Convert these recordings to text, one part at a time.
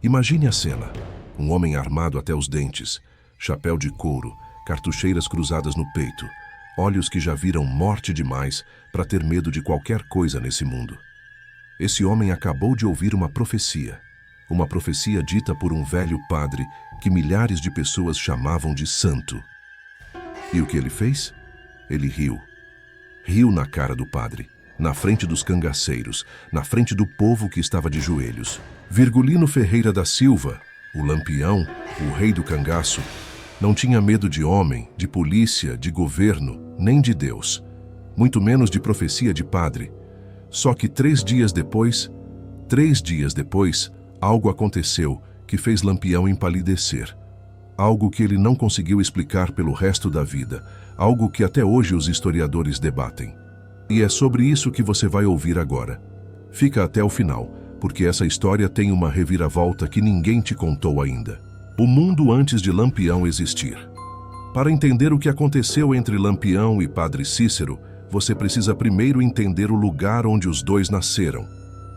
Imagine a cena. Um homem armado até os dentes, chapéu de couro, cartucheiras cruzadas no peito, olhos que já viram morte demais para ter medo de qualquer coisa nesse mundo. Esse homem acabou de ouvir uma profecia dita por um velho padre que milhares de pessoas chamavam de santo. E o que ele fez? Ele riu. Riu na cara do padre, na frente dos cangaceiros, na frente do povo que estava de joelhos. Virgulino Ferreira da Silva, o Lampião, o rei do cangaço, não tinha medo de homem, de polícia, de governo, nem de Deus, muito menos de profecia de padre. Só que 3 dias depois, algo aconteceu que fez Lampião empalidecer. Algo que ele não conseguiu explicar pelo resto da vida, algo que até hoje os historiadores debatem. E é sobre isso que você vai ouvir agora. Fica até o final, porque essa história tem uma reviravolta que ninguém te contou ainda. O mundo antes de Lampião existir. Para entender o que aconteceu entre Lampião e Padre Cícero, você precisa primeiro entender o lugar onde os dois nasceram.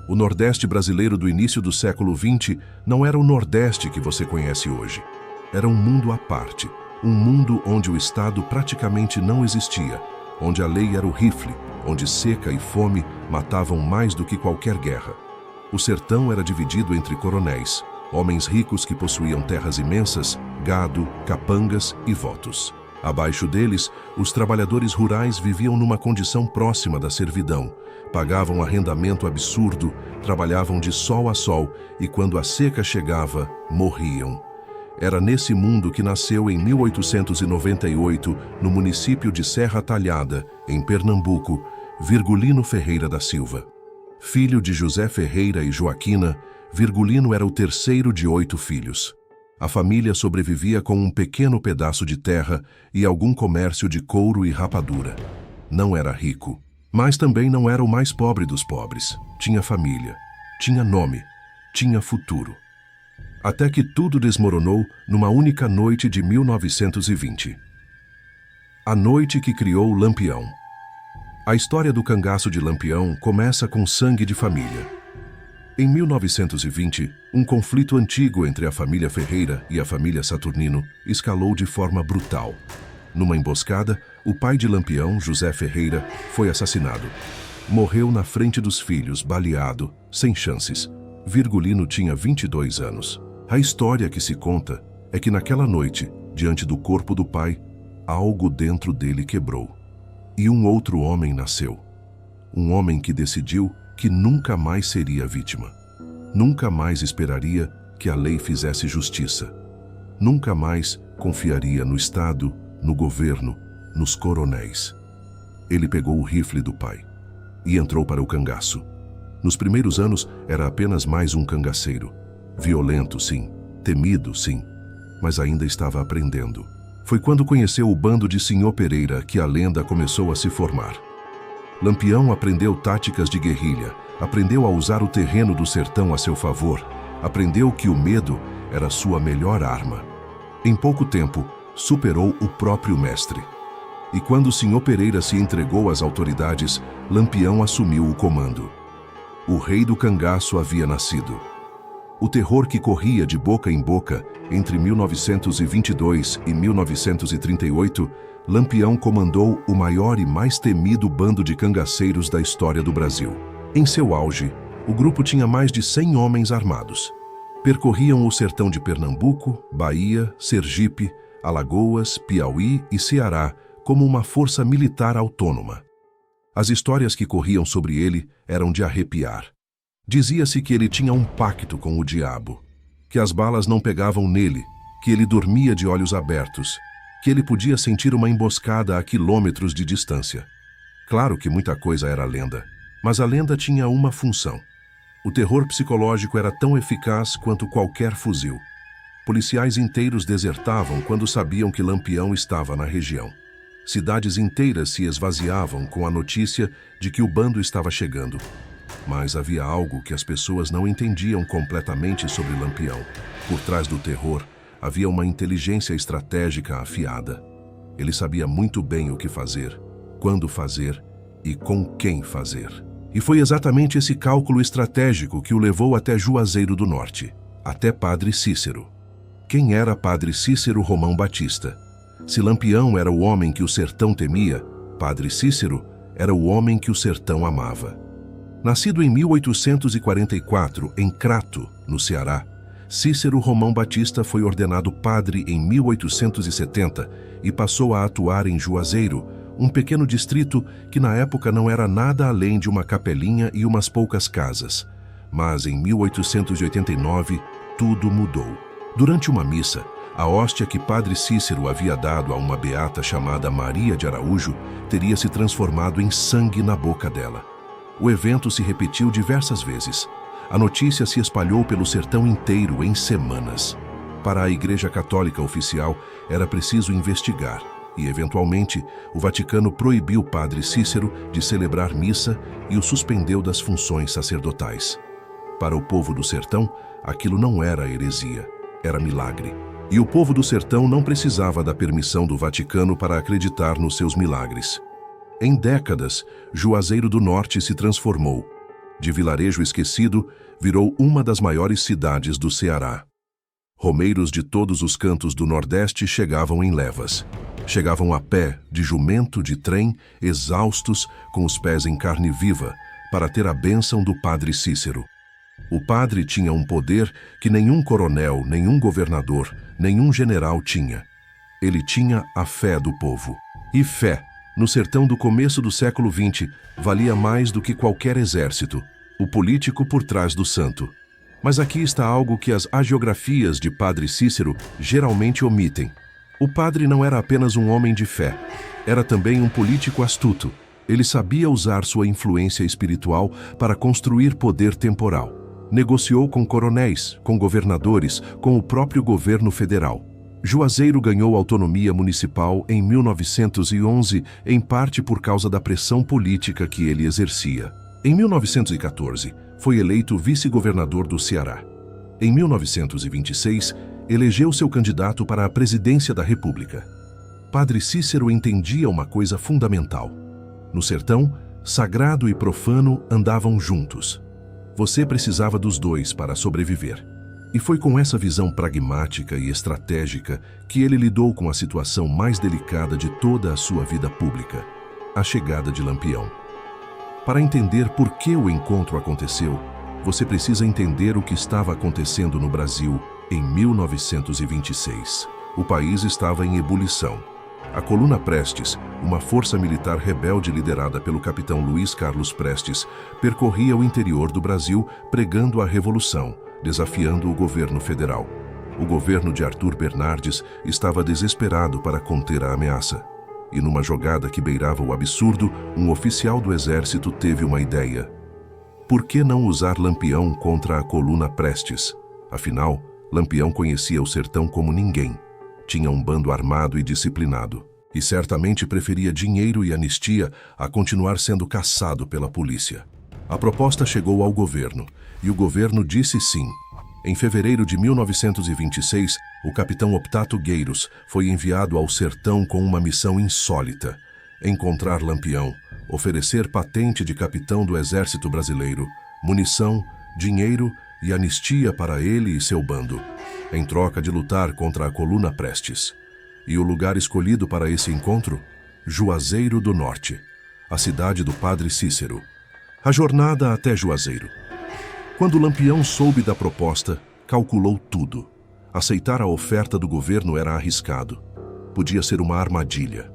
O Nordeste brasileiro do início do século XX não era o Nordeste que você conhece hoje. Era um mundo à parte, um mundo onde o Estado praticamente não existia, onde a lei era o rifle, onde seca e fome matavam mais do que qualquer guerra. O sertão era dividido entre coronéis, homens ricos que possuíam terras imensas, gado, capangas e votos. Abaixo deles, os trabalhadores rurais viviam numa condição próxima da servidão, pagavam arrendamento absurdo, trabalhavam de sol a sol e, quando a seca chegava, morriam. Era nesse mundo que nasceu em 1898, no município de Serra Talhada, em Pernambuco, Virgulino Ferreira da Silva. Filho de José Ferreira e Joaquina, Virgulino era o terceiro de 8 filhos. A família sobrevivia com um pequeno pedaço de terra e algum comércio de couro e rapadura. Não era rico, mas também não era o mais pobre dos pobres. Tinha família, tinha nome, tinha futuro. Até que tudo desmoronou numa única noite de 1920. A noite que criou Lampião. A história do cangaço de Lampião começa com sangue de família. Em 1920, um conflito antigo entre a família Ferreira e a família Saturnino escalou de forma brutal. Numa emboscada, o pai de Lampião, José Ferreira, foi assassinado. Morreu na frente dos filhos, baleado, sem chances. Virgulino tinha 22 anos. A história que se conta é que naquela noite, diante do corpo do pai, algo dentro dele quebrou. E um outro homem nasceu. Um homem que decidiu que nunca mais seria vítima. Nunca mais esperaria que a lei fizesse justiça. Nunca mais confiaria no Estado, no governo, nos coronéis. Ele pegou o rifle do pai e entrou para o cangaço. Nos primeiros anos, era apenas mais um cangaceiro. Violento, sim. Temido, sim. Mas ainda estava aprendendo. Foi quando conheceu o bando de Senhor Pereira que a lenda começou a se formar. Lampião aprendeu táticas de guerrilha, aprendeu a usar o terreno do sertão a seu favor, aprendeu que o medo era sua melhor arma. Em pouco tempo, superou o próprio mestre. E quando o Senhor Pereira se entregou às autoridades, Lampião assumiu o comando. O rei do cangaço havia nascido. O terror que corria de boca em boca entre 1922 e 1938, Lampião comandou o maior e mais temido bando de cangaceiros da história do Brasil. Em seu auge, o grupo tinha mais de 100 homens armados. Percorriam o sertão de Pernambuco, Bahia, Sergipe, Alagoas, Piauí e Ceará como uma força militar autônoma. As histórias que corriam sobre ele eram de arrepiar. Dizia-se que ele tinha um pacto com o diabo, que as balas não pegavam nele, que ele dormia de olhos abertos, que ele podia sentir uma emboscada a quilômetros de distância. Claro que muita coisa era lenda, mas a lenda tinha uma função. O terror psicológico era tão eficaz quanto qualquer fuzil. Policiais inteiros desertavam quando sabiam que Lampião estava na região. Cidades inteiras se esvaziavam com a notícia de que o bando estava chegando. Mas havia algo que as pessoas não entendiam completamente sobre Lampião. Por trás do terror, havia uma inteligência estratégica afiada. Ele sabia muito bem o que fazer, quando fazer e com quem fazer. E foi exatamente esse cálculo estratégico que o levou até Juazeiro do Norte. até Padre Cícero. Quem era Padre Cícero Romão Batista? Se Lampião era o homem que o sertão temia, Padre Cícero era o homem que o sertão amava. Nascido em 1844, em Crato, no Ceará, Cícero Romão Batista foi ordenado padre em 1870 e passou a atuar em Juazeiro, um pequeno distrito que na época não era nada além de uma capelinha e umas poucas casas. Mas em 1889, tudo mudou. Durante uma missa, a hóstia que Padre Cícero havia dado a uma beata chamada Maria de Araújo teria se transformado em sangue na boca dela. O evento se repetiu diversas vezes. A notícia se espalhou pelo sertão inteiro em semanas. Para a Igreja Católica Oficial, era preciso investigar e, eventualmente, o Vaticano proibiu Padre Cícero de celebrar missa e o suspendeu das funções sacerdotais. Para o povo do sertão, aquilo não era heresia, era milagre. E o povo do sertão não precisava da permissão do Vaticano para acreditar nos seus milagres. Em décadas, Juazeiro do Norte se transformou. De vilarejo esquecido, virou uma das maiores cidades do Ceará. Romeiros de todos os cantos do Nordeste chegavam em levas. Chegavam a pé, de jumento, de trem, exaustos, com os pés em carne viva, para ter a bênção do Padre Cícero. O padre tinha um poder que nenhum coronel, nenhum governador, nenhum general tinha. Ele tinha a fé do povo. E fé, no sertão do começo do século XX, valia mais do que qualquer exército, o político por trás do santo. Mas aqui está algo que as hagiografias de Padre Cícero geralmente omitem. O padre não era apenas um homem de fé, era também um político astuto. Ele sabia usar sua influência espiritual para construir poder temporal. Negociou com coronéis, com governadores, com o próprio governo federal. Juazeiro ganhou autonomia municipal em 1911, em parte por causa da pressão política que ele exercia. Em 1914, foi eleito vice-governador do Ceará. Em 1926, elegeu seu candidato para a presidência da República. Padre Cícero entendia uma coisa fundamental. No sertão, sagrado e profano andavam juntos. Você precisava dos dois para sobreviver. E foi com essa visão pragmática e estratégica que ele lidou com a situação mais delicada de toda a sua vida pública, a chegada de Lampião. Para entender por que o encontro aconteceu, você precisa entender o que estava acontecendo no Brasil em 1926. O país estava em ebulição. A Coluna Prestes, uma força militar rebelde liderada pelo capitão Luiz Carlos Prestes, percorria o interior do Brasil pregando a revolução, desafiando o governo federal. O governo de Arthur Bernardes estava desesperado para conter a ameaça. E numa jogada que beirava o absurdo, um oficial do exército teve uma ideia. Por que não usar Lampião contra a Coluna Prestes? Afinal, Lampião conhecia o sertão como ninguém. Tinha um bando armado e disciplinado. E certamente preferia dinheiro e anistia a continuar sendo caçado pela polícia. A proposta chegou ao governo, e o governo disse sim. Em fevereiro de 1926, o capitão Optato Gueiros foi enviado ao sertão com uma missão insólita: encontrar Lampião, oferecer patente de capitão do Exército Brasileiro, munição, dinheiro e anistia para ele e seu bando, em troca de lutar contra a Coluna Prestes. E o lugar escolhido para esse encontro? Juazeiro do Norte, a cidade do Padre Cícero. A jornada até Juazeiro. Quando Lampião soube da proposta, calculou tudo. Aceitar a oferta do governo era arriscado. Podia ser uma armadilha.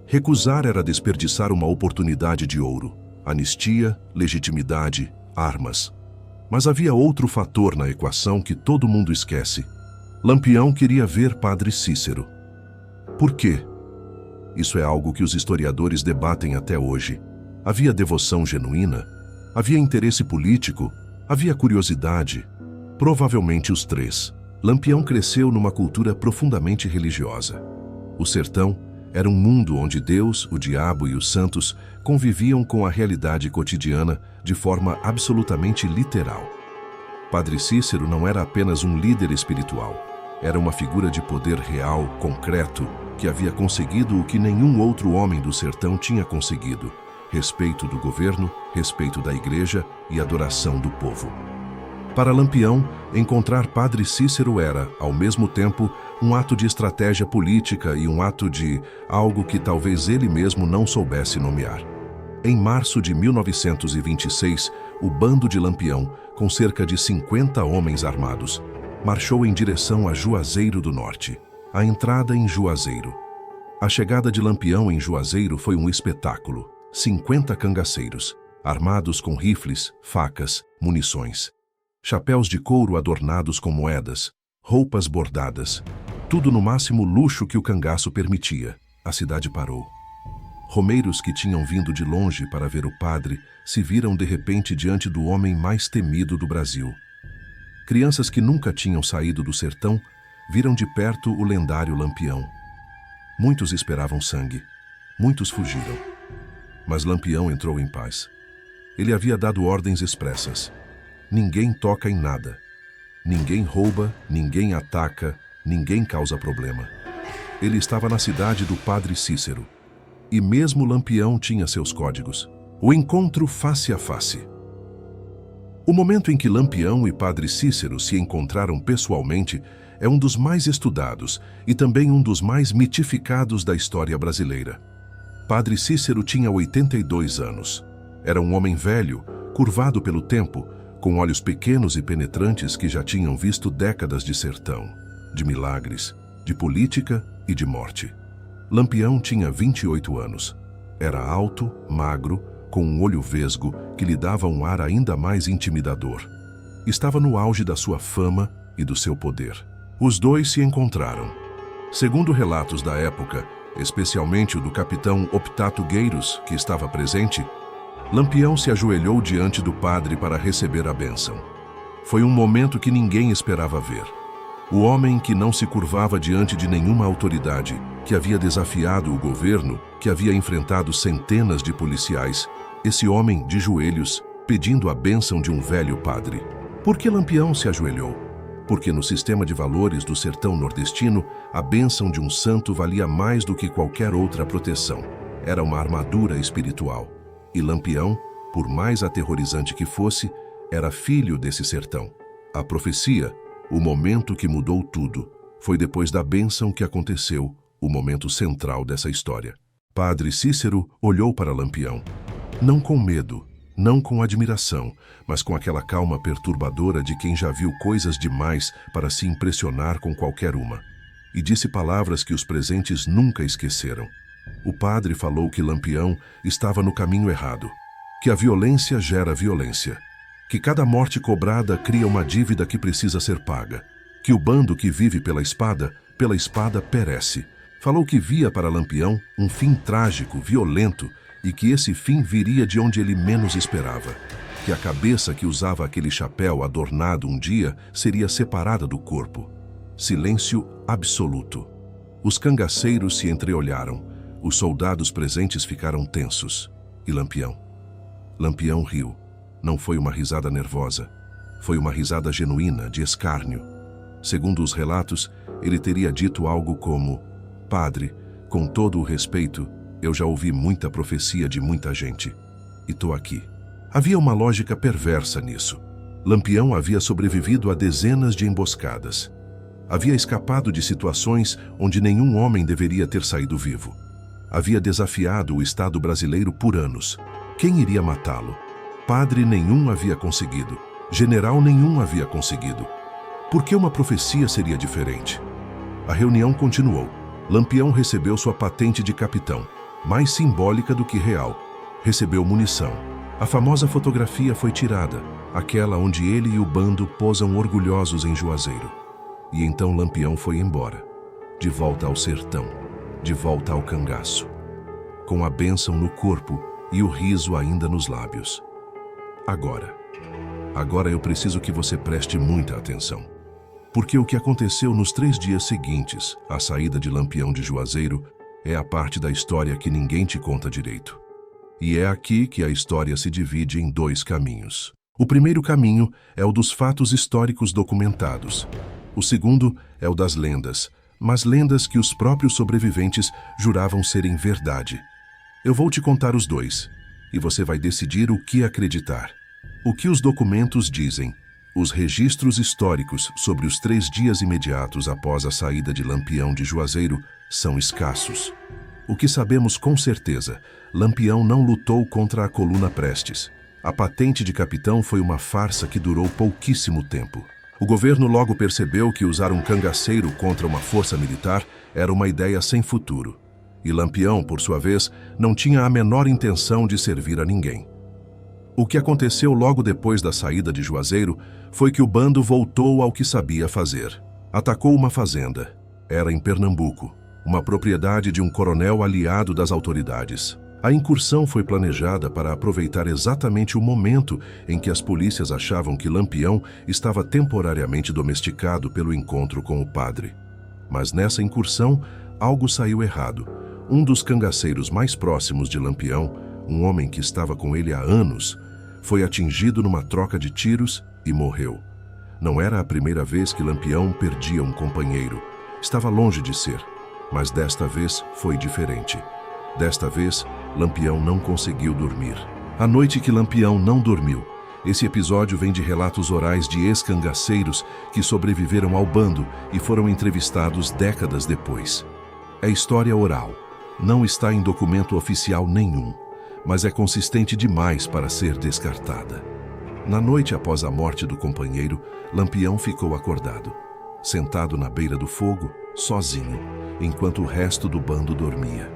Recusar era desperdiçar uma oportunidade de ouro. Anistia, legitimidade, armas. Mas havia outro fator na equação que todo mundo esquece. Lampião queria ver Padre Cícero. Por quê? Isso é algo que os historiadores debatem até hoje. Havia devoção genuína? Havia interesse político? Havia curiosidade? Provavelmente os três. Lampião cresceu numa cultura profundamente religiosa. O sertão era um mundo onde Deus, o diabo e os santos conviviam com a realidade cotidiana de forma absolutamente literal. Padre Cícero não era apenas um líder espiritual. Era uma figura de poder real, concreto, que havia conseguido o que nenhum outro homem do sertão tinha conseguido: respeito do governo, respeito da igreja e adoração do povo. Para Lampião, encontrar Padre Cícero era, ao mesmo tempo, um ato de estratégia política e um ato de algo que talvez ele mesmo não soubesse nomear. Em março de 1926, o bando de Lampião, com cerca de 50 homens armados, marchou em direção a Juazeiro do Norte, a entrada em Juazeiro. A chegada de Lampião em Juazeiro foi um espetáculo. 50 cangaceiros, armados com rifles, facas, munições. Chapéus de couro adornados com moedas, roupas bordadas, tudo no máximo luxo que o cangaço permitia. A cidade parou. Romeiros que tinham vindo de longe para ver o padre se viram de repente diante do homem mais temido do Brasil. Crianças que nunca tinham saído do sertão viram de perto o lendário Lampião. Muitos esperavam sangue, muitos fugiram. Mas Lampião entrou em paz. Ele havia dado ordens expressas. Ninguém toca em nada. Ninguém rouba, ninguém ataca, ninguém causa problema. Ele estava na cidade do Padre Cícero. E mesmo Lampião tinha seus códigos. O encontro face a face. O momento em que Lampião e Padre Cícero se encontraram pessoalmente é um dos mais estudados e também um dos mais mitificados da história brasileira. Padre Cícero tinha 82 anos. Era um homem velho, curvado pelo tempo, com olhos pequenos e penetrantes que já tinham visto décadas de sertão, de milagres, de política e de morte. Lampião tinha 28 anos. Era alto, magro, com um olho vesgo que lhe dava um ar ainda mais intimidador. Estava no auge da sua fama e do seu poder. Os dois se encontraram. Segundo relatos da época, especialmente o do capitão Optato Gueiros, que estava presente, Lampião se ajoelhou diante do padre para receber a bênção. Foi um momento que ninguém esperava ver. O homem que não se curvava diante de nenhuma autoridade, que havia desafiado o governo, que havia enfrentado centenas de policiais, esse homem de joelhos, pedindo a bênção de um velho padre. Por que Lampião se ajoelhou? Porque no sistema de valores do sertão nordestino, a bênção de um santo valia mais do que qualquer outra proteção. Era uma armadura espiritual. E Lampião, por mais aterrorizante que fosse, era filho desse sertão. A profecia, o momento que mudou tudo, foi depois da bênção que aconteceu, o momento central dessa história. Padre Cícero olhou para Lampião, não com medo, não com admiração, mas com aquela calma perturbadora de quem já viu coisas demais para se impressionar com qualquer uma. E disse palavras que os presentes nunca esqueceram. O padre falou que Lampião estava no caminho errado, que a violência gera violência, que cada morte cobrada cria uma dívida que precisa ser paga, que o bando que vive pela espada perece. Falou que via para Lampião um fim trágico, violento, e que esse fim viria de onde ele menos esperava, que a cabeça que usava aquele chapéu adornado um dia seria separada do corpo. Silêncio absoluto. Os cangaceiros se entreolharam. Os soldados presentes ficaram tensos. E Lampião? Lampião riu. Não foi uma risada nervosa. Foi uma risada genuína, de escárnio. Segundo os relatos, ele teria dito algo como: "Padre, com todo o respeito, eu já ouvi muita profecia de muita gente. E tô aqui." Havia uma lógica perversa nisso. Lampião havia sobrevivido a dezenas de emboscadas. Havia escapado de situações onde nenhum homem deveria ter saído vivo. Havia desafiado o Estado brasileiro por anos. Quem iria matá-lo? Padre nenhum havia conseguido. General nenhum havia conseguido. Por que uma profecia seria diferente? A reunião continuou. Lampião recebeu sua patente de capitão, mais simbólica do que real. Recebeu munição. A famosa fotografia foi tirada, aquela onde ele e o bando posam orgulhosos em Juazeiro. E então Lampião foi embora, de volta ao sertão, de volta ao cangaço, com a bênção no corpo e o riso ainda nos lábios. Agora eu preciso que você preste muita atenção. Porque o que aconteceu nos 3 dias seguintes à saída de Lampião de Juazeiro é a parte da história que ninguém te conta direito. E é aqui que a história se divide em 2 caminhos. O primeiro caminho é o dos fatos históricos documentados. O segundo é o das lendas, mas lendas que os próprios sobreviventes juravam serem verdade. Eu vou te contar os 2, e você vai decidir o que acreditar. O que os documentos dizem, Os registros históricos sobre os 3 dias imediatos após a saída de Lampião de Juazeiro são escassos. O que sabemos com certeza, Lampião não lutou contra a coluna Prestes. A patente de capitão foi uma farsa que durou pouquíssimo tempo. O governo logo percebeu que usar um cangaceiro contra uma força militar era uma ideia sem futuro. E Lampião, por sua vez, não tinha a menor intenção de servir a ninguém. O que aconteceu logo depois da saída de Juazeiro foi que o bando voltou ao que sabia fazer. Atacou uma fazenda. Era em Pernambuco, uma propriedade de um coronel aliado das autoridades. A incursão foi planejada para aproveitar exatamente o momento em que as polícias achavam que Lampião estava temporariamente domesticado pelo encontro com o padre. Mas nessa incursão, algo saiu errado. Um dos cangaceiros mais próximos de Lampião, um homem que estava com ele há anos, foi atingido numa troca de tiros e morreu. Não era a primeira vez que Lampião perdia um companheiro. Estava longe de ser, mas desta vez foi diferente. Desta vez, Lampião não conseguiu dormir. A noite que Lampião não dormiu. Esse episódio vem de relatos orais de ex-cangaceiros que sobreviveram ao bando e foram entrevistados décadas depois. É história oral. Não está em documento oficial nenhum, mas é consistente demais para ser descartada. Na noite após a morte do companheiro, Lampião ficou acordado, sentado na beira do fogo, sozinho, enquanto o resto do bando dormia.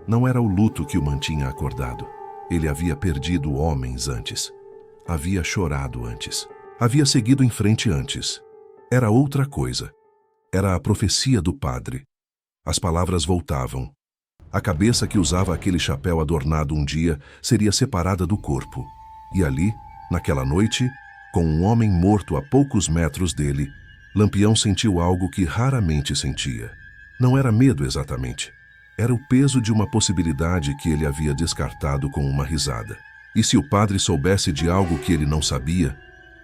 Não era o luto que o mantinha acordado. Ele havia perdido homens antes. Havia chorado antes. Havia seguido em frente antes. Era outra coisa. Era a profecia do padre. As palavras voltavam. A cabeça que usava aquele chapéu adornado um dia seria separada do corpo. E ali, naquela noite, com um homem morto a poucos metros dele, Lampião sentiu algo que raramente sentia. Não era medo exatamente. Era o peso de uma possibilidade que ele havia descartado com uma risada. E se o padre soubesse de algo que ele não sabia?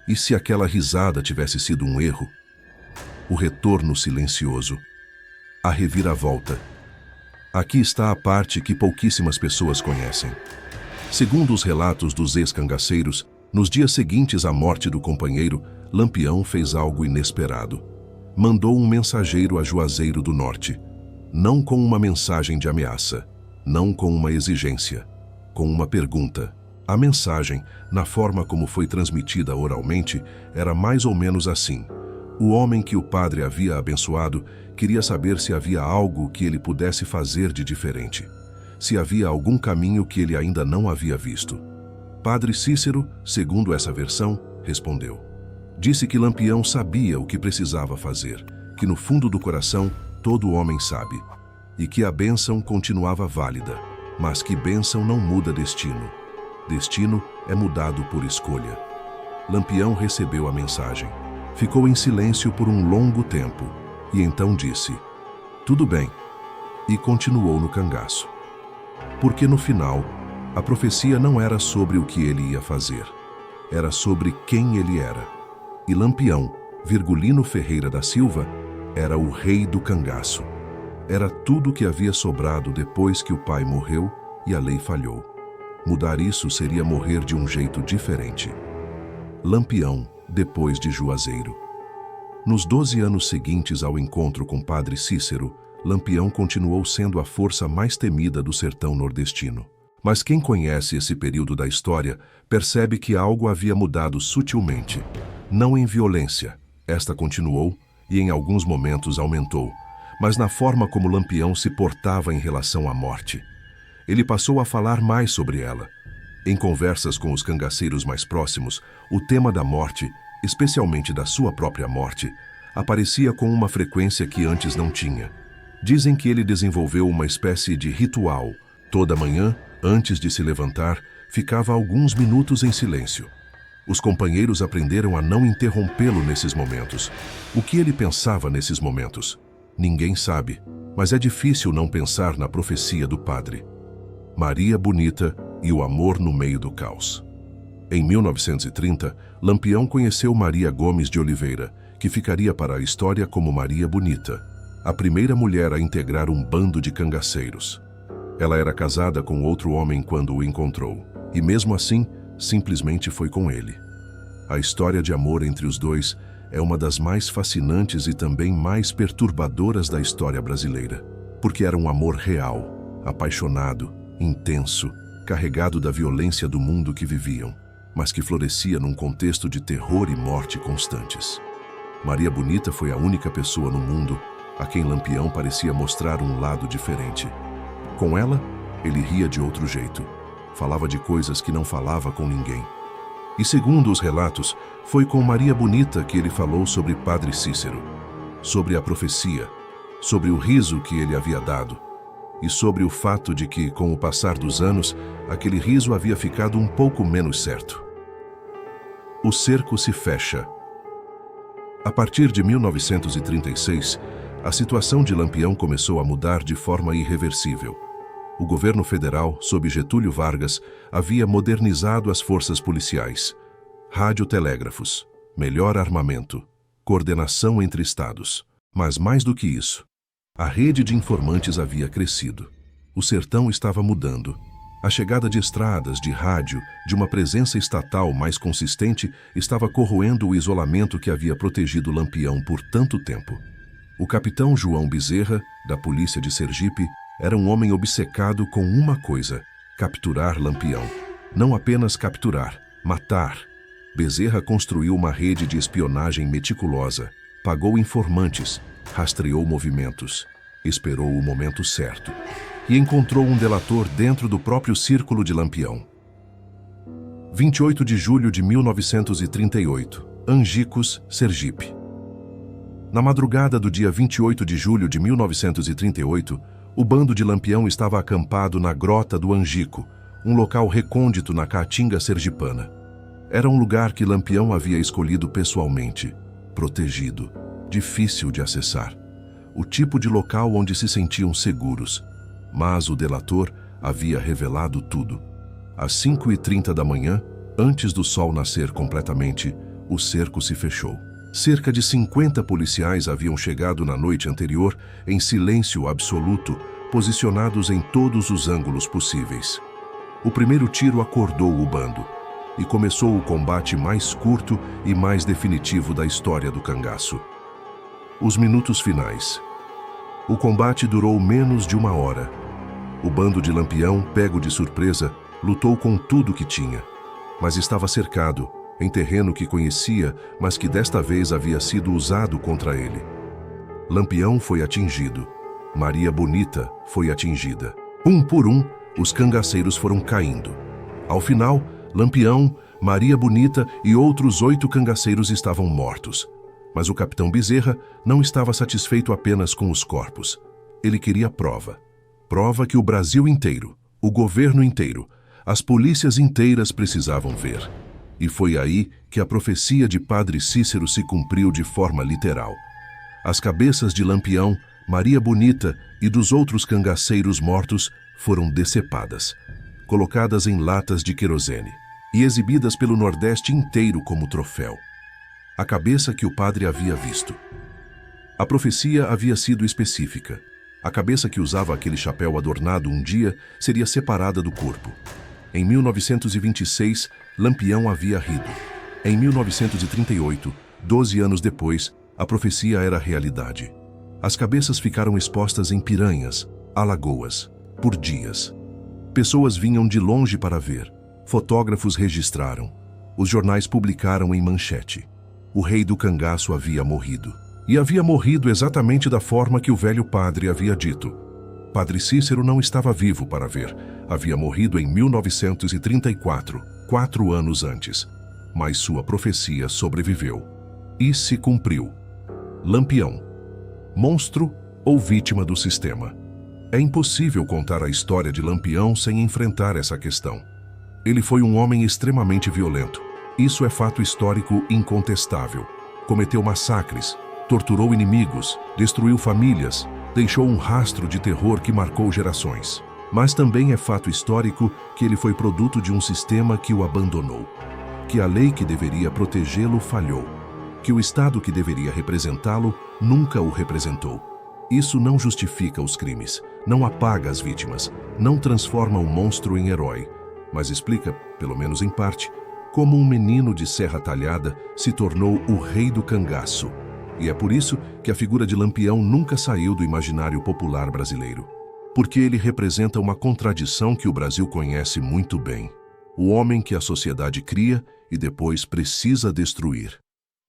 E se aquela risada tivesse sido um erro? O retorno silencioso. A reviravolta. Aqui está a parte que pouquíssimas pessoas conhecem. Segundo os relatos dos ex-cangaceiros, nos dias seguintes à morte do companheiro, Lampião fez algo inesperado. Mandou um mensageiro a Juazeiro do Norte. Não com uma mensagem de ameaça, não com uma exigência, com uma pergunta. A mensagem, na forma como foi transmitida oralmente, era mais ou menos assim. O homem que o padre havia abençoado queria saber se havia algo que ele pudesse fazer de diferente. Se havia algum caminho que ele ainda não havia visto. Padre Cícero, segundo essa versão, respondeu. Disse que Lampião sabia o que precisava fazer, que no fundo do coração todo homem sabe, e que a bênção continuava válida, mas que bênção não muda destino. Destino é mudado por escolha. Lampião recebeu a mensagem. Ficou em silêncio por um longo tempo, e então disse, tudo bem, e continuou no cangaço. Porque no final, a profecia não era sobre o que ele ia fazer, era sobre quem ele era. E Lampião, Virgulino Ferreira da Silva, era o rei do cangaço. Era tudo que havia sobrado depois que o pai morreu e a lei falhou. Mudar isso seria morrer de um jeito diferente. Lampião, depois de Juazeiro. Nos 12 anos seguintes ao encontro com Padre Cícero, Lampião continuou sendo a força mais temida do sertão nordestino. Mas quem conhece esse período da história percebe que algo havia mudado sutilmente. Não em violência, esta continuou e em alguns momentos aumentou, mas na forma como Lampião se portava em relação à morte. Ele passou a falar mais sobre ela. Em conversas com os cangaceiros mais próximos, o tema da morte, especialmente da sua própria morte, aparecia com uma frequência que antes não tinha. Dizem que ele desenvolveu uma espécie de ritual. Toda manhã, antes de se levantar, ficava alguns minutos em silêncio. Os companheiros aprenderam a não interrompê-lo nesses momentos. O que ele pensava nesses momentos? Ninguém sabe, mas é difícil não pensar na profecia do padre. Maria Bonita e o amor no meio do caos. Em 1930, Lampião conheceu Maria Gomes de Oliveira, que ficaria para a história como Maria Bonita, a primeira mulher a integrar um bando de cangaceiros. Ela era casada com outro homem quando o encontrou, e mesmo assim, simplesmente foi com ele. A história de amor entre os dois é uma das mais fascinantes e também mais perturbadoras da história brasileira, porque era um amor real, apaixonado, intenso, carregado da violência do mundo que viviam, mas que florescia num contexto de terror e morte constantes. Maria Bonita foi a única pessoa no mundo a quem Lampião parecia mostrar um lado diferente. Com ela, ele ria de outro jeito, falava de coisas que não falava com ninguém. E segundo os relatos, foi com Maria Bonita que ele falou sobre Padre Cícero, sobre a profecia, sobre o riso que ele havia dado, e sobre o fato de que, com o passar dos anos, aquele riso havia ficado um pouco menos certo. O cerco se fecha. A partir de 1936, a situação de Lampião começou a mudar de forma irreversível. O governo federal, sob Getúlio Vargas, havia modernizado as forças policiais, radiotelégrafos, melhor armamento, coordenação entre estados. Mas mais do que isso, a rede de informantes havia crescido. O sertão estava mudando. A chegada de estradas, de rádio, de uma presença estatal mais consistente estava corroendo o isolamento que havia protegido Lampião por tanto tempo. O capitão João Bezerra, da polícia de Sergipe, era um homem obcecado com uma coisa: capturar Lampião. Não apenas capturar, matar. Bezerra construiu uma rede de espionagem meticulosa, pagou informantes, rastreou movimentos, esperou o momento certo e encontrou um delator dentro do próprio círculo de Lampião. 28 de julho de 1938, Angicos, Sergipe. Na madrugada do dia 28 de julho de 1938, o bando de Lampião estava acampado na Grota do Angico, um local recôndito na Caatinga sergipana. Era um lugar que Lampião havia escolhido pessoalmente, protegido, difícil de acessar. O tipo de local onde se sentiam seguros. Mas o delator havia revelado tudo. Às 5h30 da manhã, antes do sol nascer completamente, o cerco se fechou. Cerca de 50 policiais haviam chegado na noite anterior em silêncio absoluto, posicionados em todos os ângulos possíveis. O primeiro tiro acordou o bando e começou o combate mais curto e mais definitivo da história do cangaço. Os minutos finais. O combate durou menos de 1 hora. O bando de Lampião, pego de surpresa, lutou com tudo que tinha, mas estava cercado, em terreno que conhecia, mas que desta vez havia sido usado contra ele. Lampião foi atingido. Maria Bonita foi atingida. Um por um, os cangaceiros foram caindo. Ao final, Lampião, Maria Bonita e outros 8 cangaceiros estavam mortos. Mas o capitão Bezerra não estava satisfeito apenas com os corpos. Ele queria prova. Prova que o Brasil inteiro, o governo inteiro, as polícias inteiras precisavam ver. E foi aí que a profecia de Padre Cícero se cumpriu de forma literal. As cabeças de Lampião, Maria Bonita e dos outros cangaceiros mortos foram decepadas, colocadas em latas de querosene e exibidas pelo Nordeste inteiro como troféu. A cabeça que o padre havia visto. A profecia havia sido específica. A cabeça que usava aquele chapéu adornado um dia seria separada do corpo. Em 1926, Lampião havia rido. Em 1938, 12 anos depois, a profecia era realidade. As cabeças ficaram expostas em Piranhas, Alagoas, por dias. Pessoas vinham de longe para ver. Fotógrafos registraram. Os jornais publicaram em manchete. O rei do cangaço havia morrido. E havia morrido exatamente da forma que o velho padre havia dito. Padre Cícero não estava vivo para ver. Havia morrido em 1934, 4 anos antes. Mas sua profecia sobreviveu. E se cumpriu. Lampião. Monstro ou vítima do sistema? É impossível contar a história de Lampião sem enfrentar essa questão. Ele foi um homem extremamente violento. Isso é fato histórico incontestável. Cometeu massacres, torturou inimigos, destruiu famílias, deixou um rastro de terror que marcou gerações. Mas também é fato histórico que ele foi produto de um sistema que o abandonou, que a lei que deveria protegê-lo falhou, que o Estado que deveria representá-lo nunca o representou. Isso não justifica os crimes, não apaga as vítimas, não transforma o monstro em herói, mas explica, pelo menos em parte, como um menino de serra talhada, se tornou o rei do cangaço. E é por isso que a figura de Lampião nunca saiu do imaginário popular brasileiro. Porque ele representa uma contradição que o Brasil conhece muito bem. O homem que a sociedade cria e depois precisa destruir.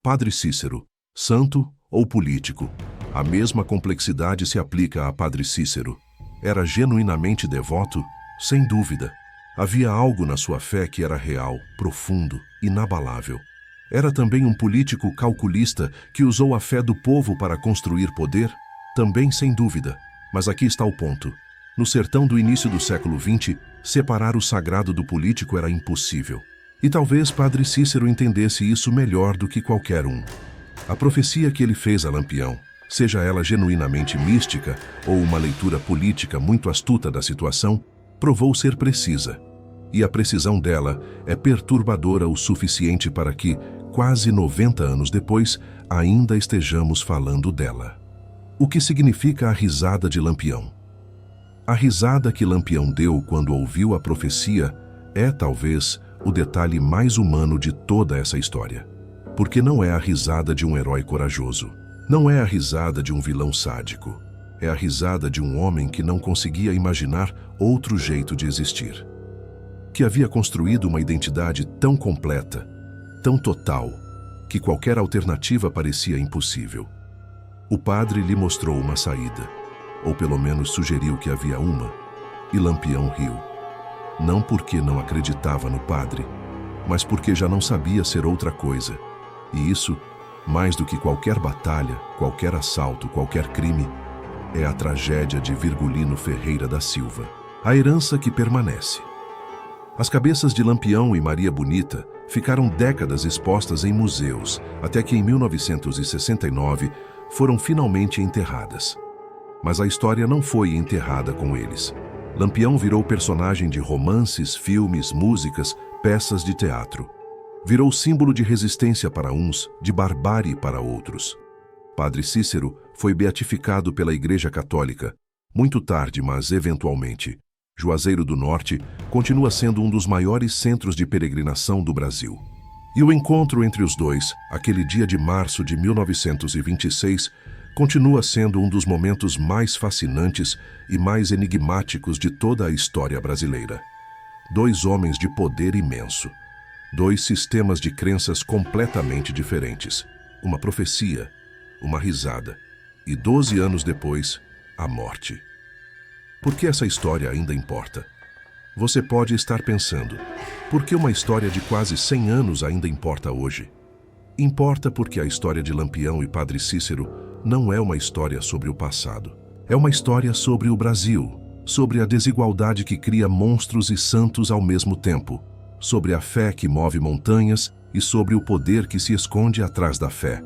Padre Cícero, santo ou político, a mesma complexidade se aplica a Padre Cícero. Era genuinamente devoto? Sem dúvida. Havia algo na sua fé que era real, profundo, inabalável. Era também um político calculista que usou a fé do povo para construir poder? Também sem dúvida. Mas aqui está o ponto. No sertão do início do século XX, separar o sagrado do político era impossível. E talvez Padre Cícero entendesse isso melhor do que qualquer um. A profecia que ele fez a Lampião, seja ela genuinamente mística ou uma leitura política muito astuta da situação, provou ser precisa. E a precisão dela é perturbadora o suficiente para que, quase 90 anos depois, ainda estejamos falando dela. O que significa a risada de Lampião? A risada que Lampião deu quando ouviu a profecia é, talvez, o detalhe mais humano de toda essa história. Porque não é a risada de um herói corajoso. Não é a risada de um vilão sádico. É a risada de um homem que não conseguia imaginar outro jeito de existir. Que havia construído uma identidade tão completa, tão total, que qualquer alternativa parecia impossível. O padre lhe mostrou uma saída, ou pelo menos sugeriu que havia uma, e Lampião riu. Não porque não acreditava no padre, mas porque já não sabia ser outra coisa. E isso, mais do que qualquer batalha, qualquer assalto, qualquer crime, é a tragédia de Virgulino Ferreira da Silva, a herança que permanece. As cabeças de Lampião e Maria Bonita ficaram décadas expostas em museus, até que em 1969 foram finalmente enterradas. Mas a história não foi enterrada com eles. Lampião virou personagem de romances, filmes, músicas, peças de teatro. Virou símbolo de resistência para uns, de barbárie para outros. Padre Cícero foi beatificado pela Igreja Católica, muito tarde, mas eventualmente. Juazeiro do Norte continua sendo um dos maiores centros de peregrinação do Brasil. E o encontro entre os dois, aquele dia de março de 1926, continua sendo um dos momentos mais fascinantes e mais enigmáticos de toda a história brasileira. Dois homens de poder imenso. Dois sistemas de crenças completamente diferentes. Uma profecia, uma risada. E 12 anos depois, a morte. Por que essa história ainda importa? Você pode estar pensando, por que uma história de quase 100 anos ainda importa hoje? Importa porque a história de Lampião e Padre Cícero não é uma história sobre o passado. É uma história sobre o Brasil, sobre a desigualdade que cria monstros e santos ao mesmo tempo, sobre a fé que move montanhas e sobre o poder que se esconde atrás da fé,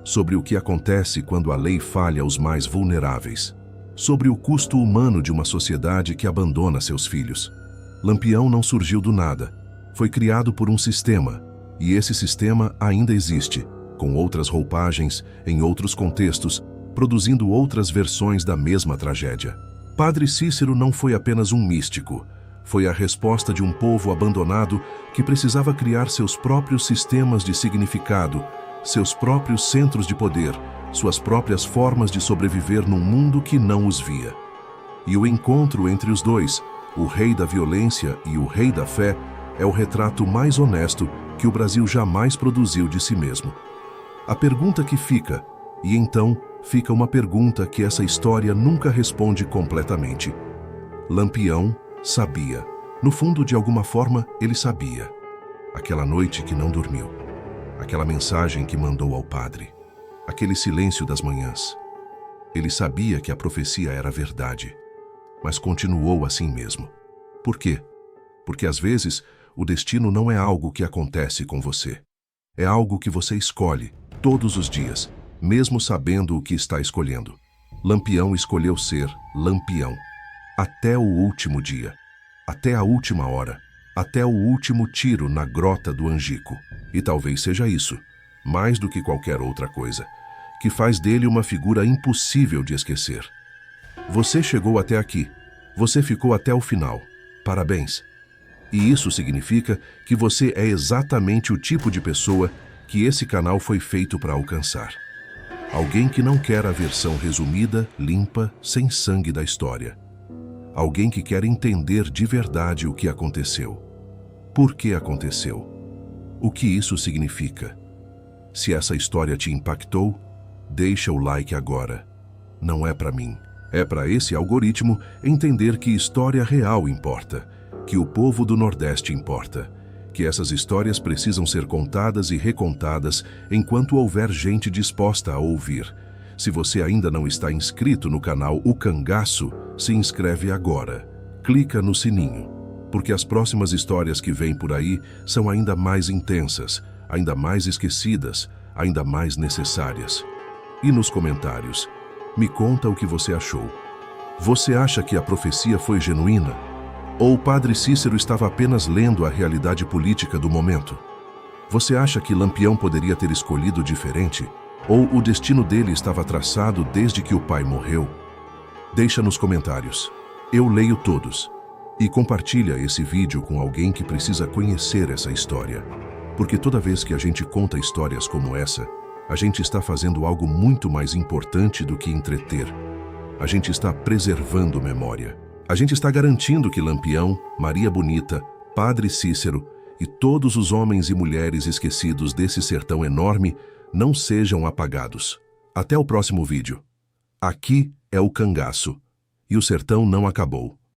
sobre o que acontece quando a lei falha aos mais vulneráveis, sobre o custo humano de uma sociedade que abandona seus filhos. Lampião não surgiu do nada. Foi criado por um sistema, e esse sistema ainda existe, com outras roupagens, em outros contextos, produzindo outras versões da mesma tragédia. Padre Cícero não foi apenas um místico. Foi a resposta de um povo abandonado que precisava criar seus próprios sistemas de significado, seus próprios centros de poder, suas próprias formas de sobreviver num mundo que não os via. E o encontro entre os dois, o rei da violência e o rei da fé, é o retrato mais honesto que o Brasil jamais produziu de si mesmo. A pergunta que fica, e então fica uma pergunta que essa história nunca responde completamente. Lampião sabia. No fundo, de alguma forma, ele sabia. Aquela noite que não dormiu. Aquela mensagem que mandou ao padre. Aquele silêncio das manhãs. Ele sabia que a profecia era verdade, mas continuou assim mesmo. Por quê? Porque às vezes o destino não é algo que acontece com você. É algo que você escolhe, todos os dias, mesmo sabendo o que está escolhendo. Lampião escolheu ser Lampião. Até o último dia. Até a última hora. Até o último tiro na grota do Angico. E talvez seja isso, mais do que qualquer outra coisa, que faz dele uma figura impossível de esquecer. Você chegou até aqui. Você ficou até o final. Parabéns. E isso significa que você é exatamente o tipo de pessoa que esse canal foi feito para alcançar. Alguém que não quer a versão resumida, limpa, sem sangue da história. Alguém que quer entender de verdade o que aconteceu. Por que aconteceu? O que isso significa? Se essa história te impactou, deixa o like agora. Não é para mim. É para esse algoritmo entender que história real importa, que o povo do Nordeste importa, que essas histórias precisam ser contadas e recontadas enquanto houver gente disposta a ouvir. Se você ainda não está inscrito no canal O Cangaço, se inscreve agora. Clica no sininho, porque as próximas histórias que vêm por aí são ainda mais intensas, ainda mais esquecidas, ainda mais necessárias. E nos comentários, me conta o que você achou. Você acha que a profecia foi genuína? Ou o padre Cícero estava apenas lendo a realidade política do momento? Você acha que Lampião poderia ter escolhido diferente? Ou o destino dele estava traçado desde que o pai morreu? Deixa nos comentários. Eu leio todos. E compartilha esse vídeo com alguém que precisa conhecer essa história. Porque toda vez que a gente conta histórias como essa, a gente está fazendo algo muito mais importante do que entreter. A gente está preservando memória. A gente está garantindo que Lampião, Maria Bonita, Padre Cícero e todos os homens e mulheres esquecidos desse sertão enorme não sejam apagados. Até o próximo vídeo. Aqui é o Cangaço. E o sertão não acabou.